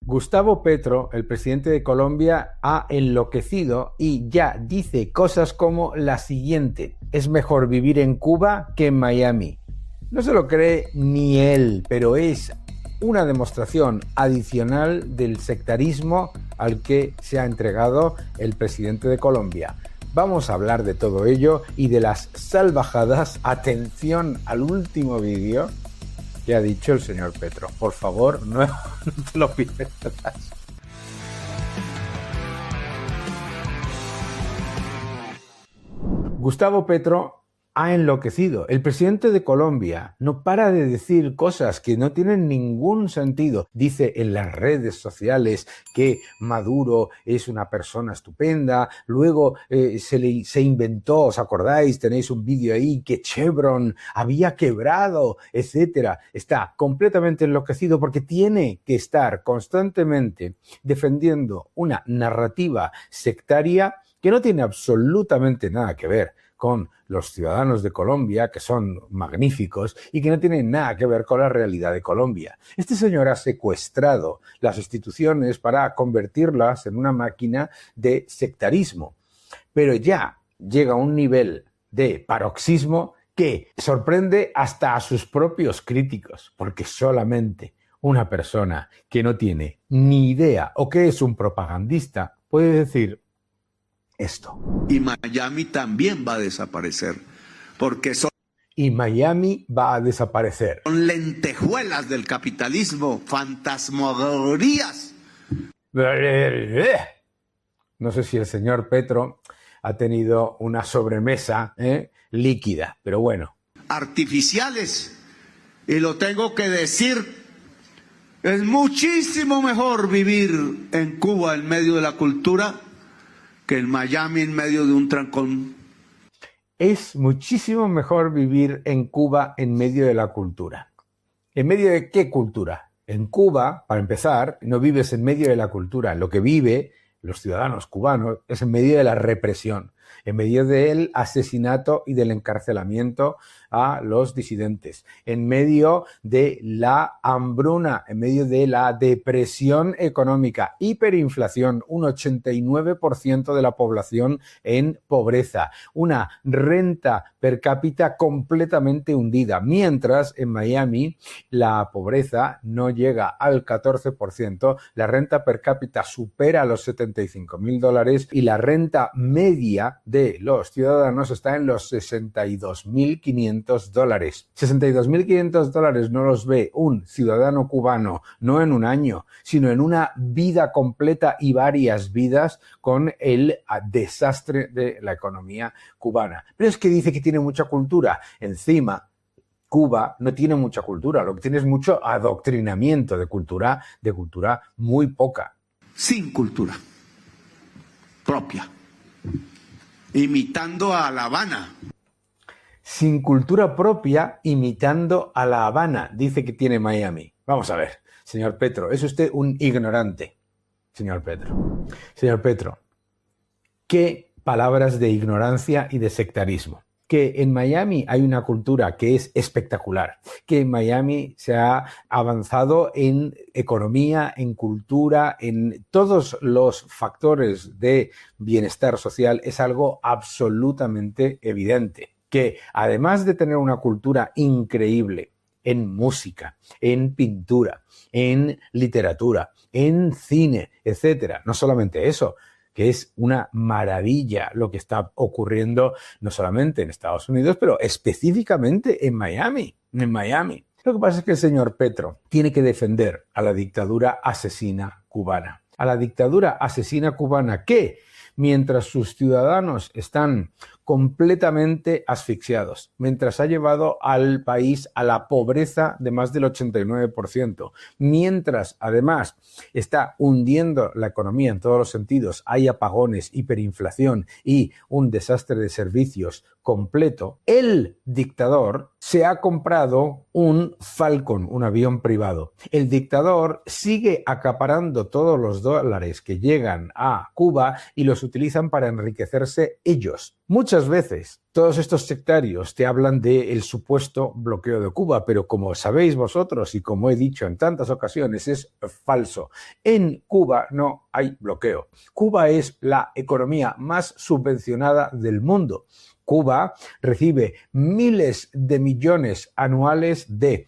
Gustavo Petro, el presidente de Colombia, ha enloquecido y ya dice cosas como la siguiente: es mejor vivir en Cuba que en Miami. No se lo cree ni él, pero es una demostración adicional del sectarismo al que se ha entregado el presidente de Colombia. Vamos a hablar de todo ello y de las salvajadas. Atención al último vídeo que ha dicho el señor Petro. Por favor, no te lo pierdas. Gustavo Petro ha enloquecido. El presidente de Colombia no para de decir cosas que no tienen ningún sentido. Dice en las redes sociales que Maduro es una persona estupenda. Luego se inventó, ¿os acordáis? Tenéis un vídeo ahí que Chevron había quebrado, etcétera. Está completamente enloquecido porque tiene que estar constantemente defendiendo una narrativa sectaria que no tiene absolutamente nada que ver con los ciudadanos de Colombia, que son magníficos, y que no tienen nada que ver con la realidad de Colombia. Este señor ha secuestrado las instituciones para convertirlas en una máquina de sectarismo, pero ya llega a un nivel de paroxismo que sorprende hasta a sus propios críticos, porque solamente una persona que no tiene ni idea o que es un propagandista puede decir esto. Y Miami también va a desaparecer, porque son... Y Miami va a desaparecer. Son lentejuelas del capitalismo, fantasmagorías. No sé si el señor Petro ha tenido una sobremesa líquida, pero bueno. Artificiales. Y lo tengo que decir, es muchísimo mejor vivir en Cuba en medio de la cultura que en Miami en medio de un trancón. Es muchísimo mejor vivir en Cuba en medio de la cultura. ¿En medio de qué cultura? En Cuba, para empezar, no vives en medio de la cultura. Lo que vive los ciudadanos cubanos es en medio de la represión, en medio del asesinato y del encarcelamiento a los disidentes, en medio de la hambruna, en medio de la depresión económica, hiperinflación, un 89% de la población en pobreza, una renta per cápita completamente hundida, mientras en Miami la pobreza no llega al 14%, la renta per cápita supera los $75.000 y la renta media de los ciudadanos está en los $62.500. $62.500 no los ve un ciudadano cubano, no en un año, sino en una vida completa y varias vidas con el desastre de la economía cubana. Pero es que dice que tiene mucha cultura. Encima, Cuba no tiene mucha cultura, lo que tiene es mucho adoctrinamiento de cultura muy poca. Sin cultura propia, imitando a La Habana. Sin cultura propia, imitando a La Habana, dice que tiene Miami. Vamos a ver, señor Petro, es usted un ignorante, señor Petro. Señor Petro, qué palabras de ignorancia y de sectarismo. Que en Miami hay una cultura que es espectacular, que en Miami se ha avanzado en economía, en cultura, en todos los factores de bienestar social, es algo absolutamente evidente. Que además de tener una cultura increíble en música, en pintura, en literatura, en cine, etcétera, no solamente eso, que es una maravilla lo que está ocurriendo no solamente en Estados Unidos, pero específicamente en Miami. Lo que pasa es que el señor Petro tiene que defender a la dictadura asesina cubana. A la dictadura asesina cubana que, mientras sus ciudadanos están completamente asfixiados, mientras ha llevado al país a la pobreza de más del 89%, mientras además está hundiendo la economía en todos los sentidos, hay apagones, hiperinflación y un desastre de servicios completo, el dictador se ha comprado un Falcon, un avión privado. El dictador sigue acaparando todos los dólares que llegan a Cuba y los utilizan para enriquecerse ellos. Muchas veces todos estos sectarios te hablan del supuesto bloqueo de Cuba, pero como sabéis vosotros y como he dicho en tantas ocasiones, es falso. En Cuba no hay bloqueo. Cuba es la economía más subvencionada del mundo. Cuba recibe miles de millones anuales de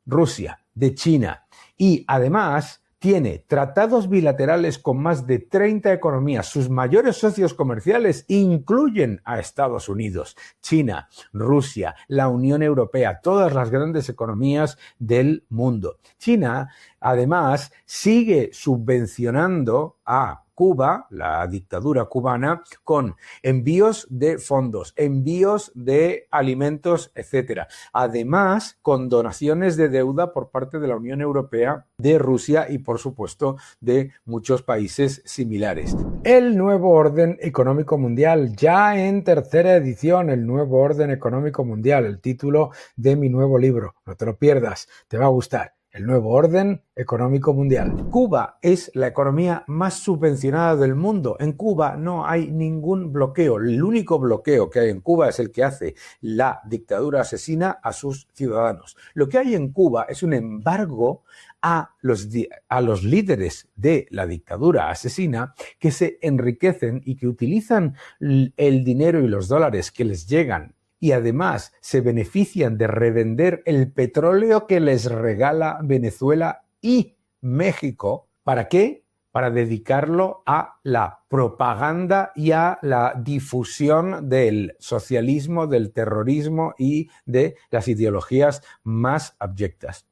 Rusia, de China y además tiene tratados bilaterales con más de 30 economías. Sus mayores socios comerciales incluyen a Estados Unidos, China, Rusia, la Unión Europea, todas las grandes economías del mundo. China, además, sigue subvencionando a Cuba, la dictadura cubana, con envíos de fondos, envíos de alimentos, etcétera. Además, con donaciones de deuda por parte de la Unión Europea, de Rusia y, por supuesto, de muchos países similares. El nuevo orden económico mundial, ya en tercera edición, el nuevo orden económico mundial, el título de mi nuevo libro. No te lo pierdas, te va a gustar. El nuevo orden económico mundial. Cuba es la economía más subvencionada del mundo. En Cuba no hay ningún bloqueo. El único bloqueo que hay en Cuba es el que hace la dictadura asesina a sus ciudadanos. Lo que hay en Cuba es un embargo a los líderes de la dictadura asesina que se enriquecen y que utilizan el dinero y los dólares que les llegan y además se benefician de revender el petróleo que les regala Venezuela y México. ¿Para qué? Para dedicarlo a la propaganda y a la difusión del socialismo, del terrorismo y de las ideologías más abyectas.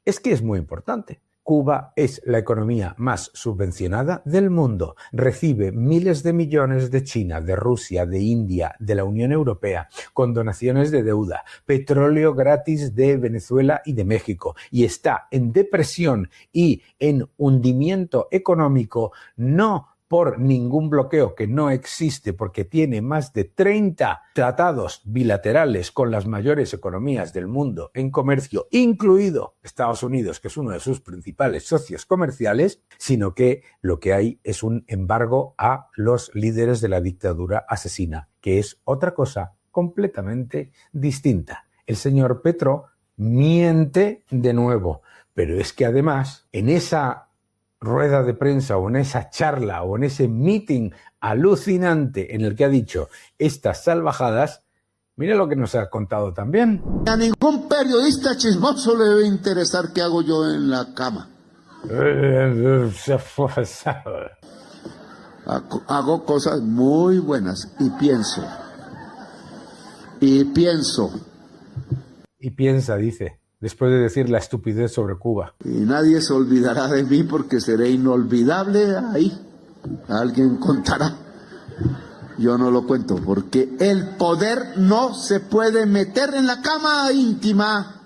Es que es muy importante. Cuba es la economía más subvencionada del mundo. Recibe miles de millones de China, de Rusia, de India, de la Unión Europea, con donaciones de deuda, petróleo gratis de Venezuela y de México, y está en depresión y en hundimiento económico, no por ningún bloqueo que no existe, porque tiene más de 30 tratados bilaterales con las mayores economías del mundo en comercio, incluido Estados Unidos, que es uno de sus principales socios comerciales, sino que lo que hay es un embargo a los líderes de la dictadura asesina, que es otra cosa completamente distinta. El señor Petro miente de nuevo, pero es que además en esa rueda de prensa o en esa charla o en ese meeting alucinante en el que ha dicho estas salvajadas, mire lo que nos ha contado también. A ningún periodista chismoso le debe interesar qué hago yo en la cama. Hago cosas muy buenas y pienso. Y piensa, dice, después de decir la estupidez sobre Cuba. Y nadie se olvidará de mí porque seré inolvidable ahí. Alguien contará. Yo no lo cuento porque el poder no se puede meter en la cama íntima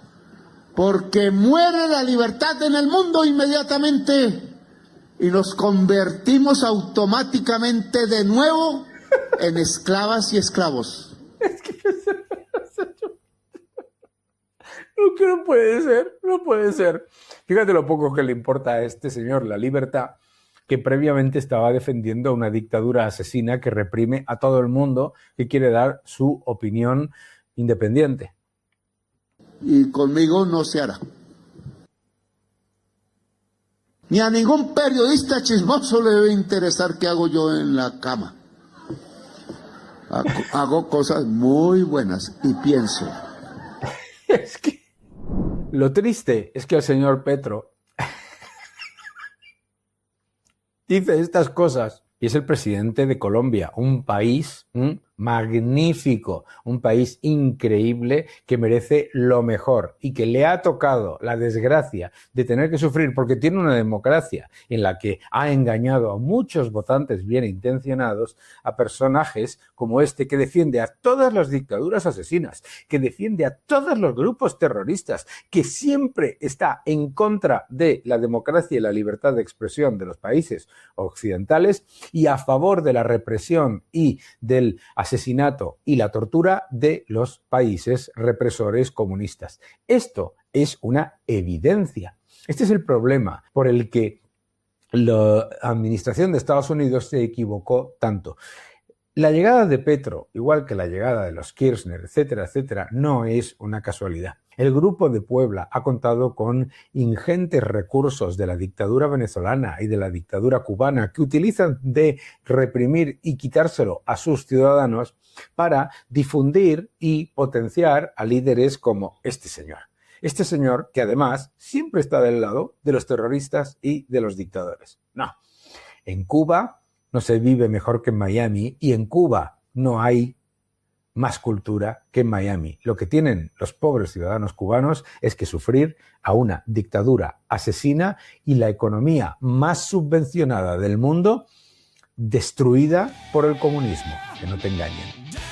porque muere la libertad en el mundo inmediatamente y nos convertimos automáticamente de nuevo en esclavas y esclavos. No puede ser. Fíjate lo poco que le importa a este señor la libertad, que previamente estaba defendiendo una dictadura asesina que reprime a todo el mundo que quiere dar su opinión independiente. Y conmigo no se hará. Ni a ningún periodista chismoso le debe interesar qué hago yo en la cama. Hago cosas muy buenas y pienso. Es que lo triste es que el señor Petro dice estas cosas y es el presidente de Colombia, un país magnífico, un país increíble que merece lo mejor y que le ha tocado la desgracia de tener que sufrir porque tiene una democracia en la que ha engañado a muchos votantes bien intencionados, a personajes como este que defiende a todas las dictaduras asesinas, que defiende a todos los grupos terroristas, que siempre está en contra de la democracia y la libertad de expresión de los países occidentales y a favor de la represión y del asesinato y la tortura de los países represores comunistas. Esto es una evidencia. Este es el problema por el que la administración de Estados Unidos se equivocó tanto. La llegada de Petro, igual que la llegada de los Kirchner, etcétera, etcétera, no es una casualidad. El Grupo de Puebla ha contado con ingentes recursos de la dictadura venezolana y de la dictadura cubana que utilizan de reprimir y quitárselo a sus ciudadanos para difundir y potenciar a líderes como este señor. Este señor que además siempre está del lado de los terroristas y de los dictadores. No, en Cuba no se vive mejor que en Miami y en Cuba no hay más cultura que en Miami. Lo que tienen los pobres ciudadanos cubanos es que sufrir a una dictadura asesina y la economía más subvencionada del mundo destruida por el comunismo. Que no te engañen.